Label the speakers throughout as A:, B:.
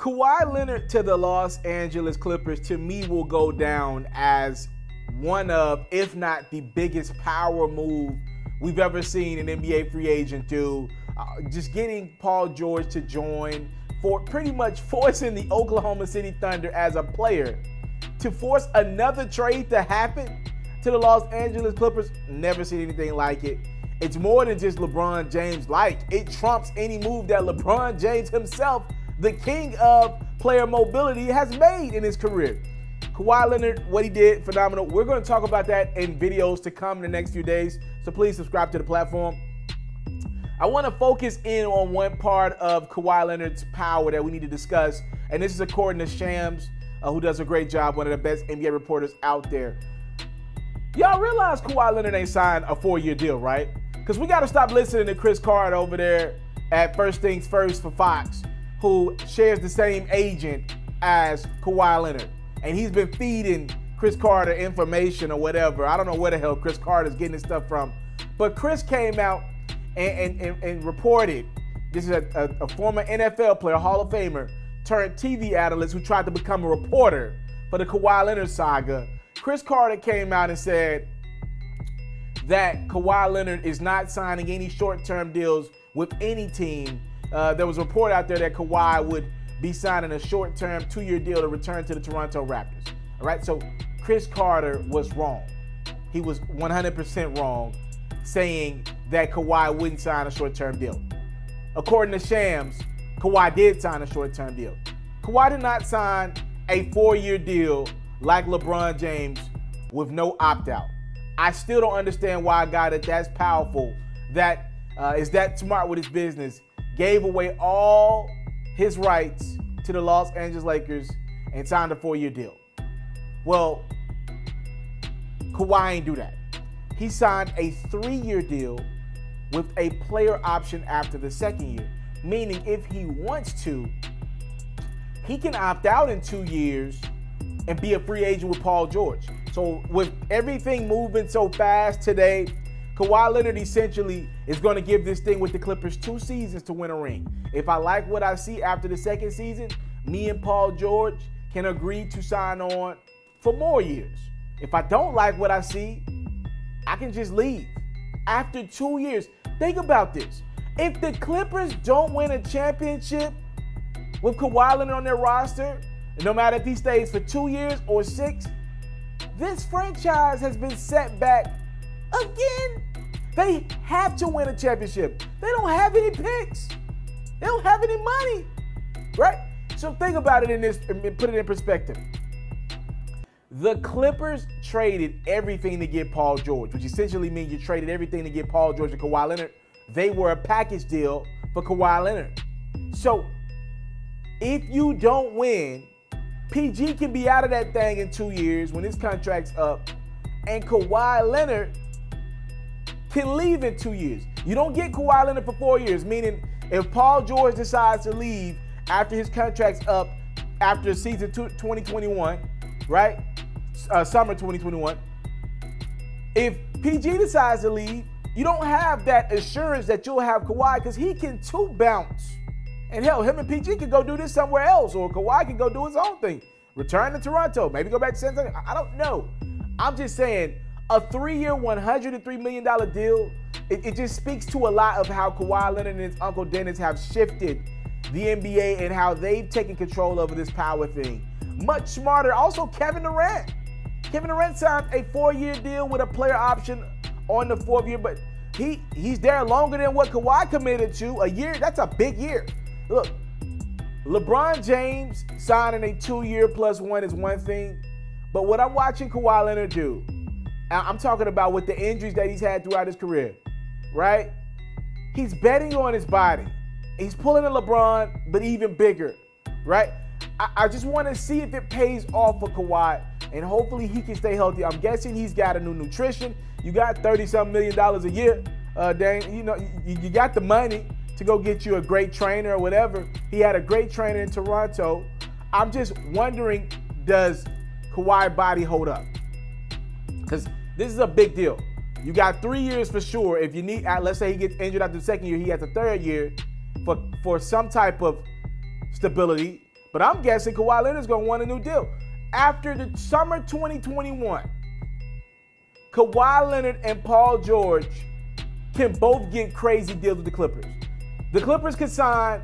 A: Kawhi Leonard to the Los Angeles Clippers, to me, will go down as one of, if not the biggest power move we've ever seen an NBA free agent do. Just getting Paul George to join, for pretty much forcing the Oklahoma City Thunder as a player to force another trade to happen to the Los Angeles Clippers. Never seen anything like it. It's more than just LeBron James like. It trumps any move that LeBron James himself, the king of player mobility, has made in his career. Kawhi Leonard, what he did, phenomenal. We're going to talk about that in videos to come in the next few days, so please subscribe to the platform. I want to focus in on one part of Kawhi Leonard's power that we need to discuss, and this is according to Shams, who does a great job, one of the best NBA reporters out there. Y'all realize Kawhi Leonard ain't signed a 4-year deal, right? Because we got to stop listening to Chris Carter over there at First Things First for Fox, who shares the same agent as Kawhi Leonard. And he's been feeding Chris Carter information or whatever. I don't know where the hell Chris Carter's getting this stuff from. But Chris came out and reported, this is a former NFL player, Hall of Famer, turned TV analyst who tried to become a reporter for the Kawhi Leonard saga. Chris Carter came out and said that Kawhi Leonard is not signing any short-term deals with any team. There was a report out there that Kawhi would be signing a short-term 2-year deal to return to the Toronto Raptors. All right, so Chris Carter was wrong. He was 100% wrong, saying that Kawhi wouldn't sign a short-term deal. According to Shams, Kawhi did sign a short-term deal. Kawhi did not sign a 4-year deal like LeBron James with no opt-out. I still don't understand why a guy that's powerful, that is that smart with his business, gave away all his rights to the Los Angeles Lakers and signed a 4-year deal. Well, Kawhi ain't do that. He signed a 3-year deal with a player option after the 2nd year, meaning if he wants to, he can opt out in 2 years and be a free agent with Paul George. So with everything moving so fast today, Kawhi Leonard essentially is going to give this thing with the Clippers 2 seasons to win a ring. If I like what I see after the 2nd season, me and Paul George can agree to sign on for more years. If I don't like what I see, I can just leave. After 2 years, think about this. If the Clippers don't win a championship with Kawhi Leonard on their roster, no matter if he stays for 2 years or 6, this franchise has been set back again. They have to win a championship. They don't have any picks. They don't have any money, right? So think about it in this, and put it in perspective. The Clippers traded everything to get Paul George, which essentially means you traded everything to get Paul George and Kawhi Leonard. They were a package deal for Kawhi Leonard. So if you don't win, PG can be out of that thing in 2 years when his contract's up, and Kawhi Leonard can leave in 2 years. You don't get Kawhi Leonard for 4 years, meaning if Paul George decides to leave after his contract's up after season 2021, right? Summer 2021. If PG decides to leave, you don't have that assurance that you'll have Kawhi, because he can too bounce. And hell, him and PG can go do this somewhere else, or Kawhi can go do his own thing. Return to Toronto, maybe go back to San Antonio. I don't know. I'm just saying, a 3-year, $103 million deal, it just speaks to a lot of how Kawhi Leonard and his Uncle Dennis have shifted the NBA and how they've taken control over this power thing. Much smarter. Also, Kevin Durant. Kevin Durant signed a 4-year deal with a player option on the 4th year, but he's there longer than what Kawhi committed to. A year, that's a big year. Look, LeBron James signing a 2-year +1 is one thing, but what I'm watching Kawhi Leonard do, I'm talking about with the injuries that he's had throughout his career, right? He's betting on his body. He's pulling a LeBron, but even bigger, right? I just want to see if it pays off for Kawhi, and hopefully he can stay healthy. I'm guessing he's got a new nutrition. You got $30-something million a year, Dane. You know, you got the money to go get you a great trainer or whatever. He had a great trainer in Toronto. I'm just wondering, does Kawhi's body hold up? Because this is a big deal. You got 3 years for sure. If you need, let's say he gets injured after the 2nd year, he has a 3rd year for some type of stability. But I'm guessing Kawhi Leonard's going to want a new deal. After the summer 2021, Kawhi Leonard and Paul George can both get crazy deals with the Clippers. The Clippers can sign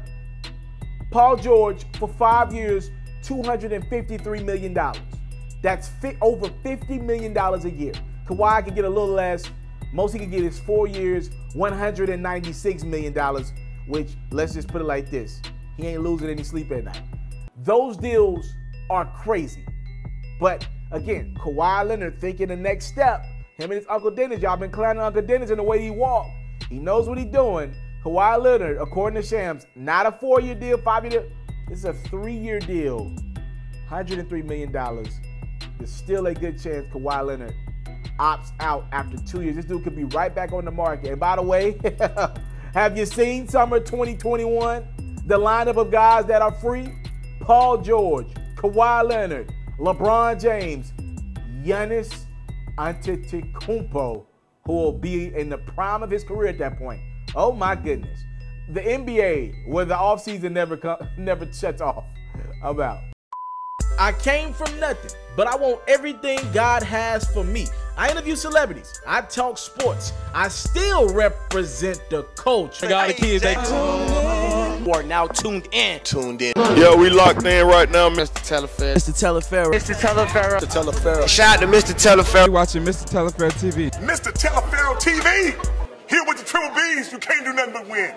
A: Paul George for 5 years, $253 million. That's over $50 million a year. Kawhi can get a little less. Most he can get is 4 years, $196 million, which, let's just put it like this, he ain't losing any sleep at night. Those deals are crazy. But again, Kawhi Leonard thinking the next step. Him and his Uncle Dennis, y'all been clowning Uncle Dennis in the way he walked. He knows what he's doing. Kawhi Leonard, according to Shams, not a 4-year deal, 5-year deal. This is a 3-year deal, $103 million. There's still a good chance Kawhi Leonard opts out after 2 years. This dude could be right back on the market. And by the way, have you seen summer 2021? The lineup of guys that are free? Paul George, Kawhi Leonard, LeBron James, Giannis Antetokounmpo, who will be in the prime of his career at that point. Oh my goodness. The NBA, where the offseason never shuts off. How about?
B: I came from nothing, but I want everything God has for me. I interview celebrities. I talk sports. I still represent the culture.
C: I got the kids. You are now tuned in.
D: Yeah, we locked in right now, Mr.
C: Taliaferro.
B: Mr.Taliaferro.
C: Mr. Taliaferro.
D: Shout out to Mr. Taliaferro.
E: You're watching Mr.Taliaferro TV.
F: Mr. Taliaferro TV. Here with the Triple B's, you can't do nothing but win.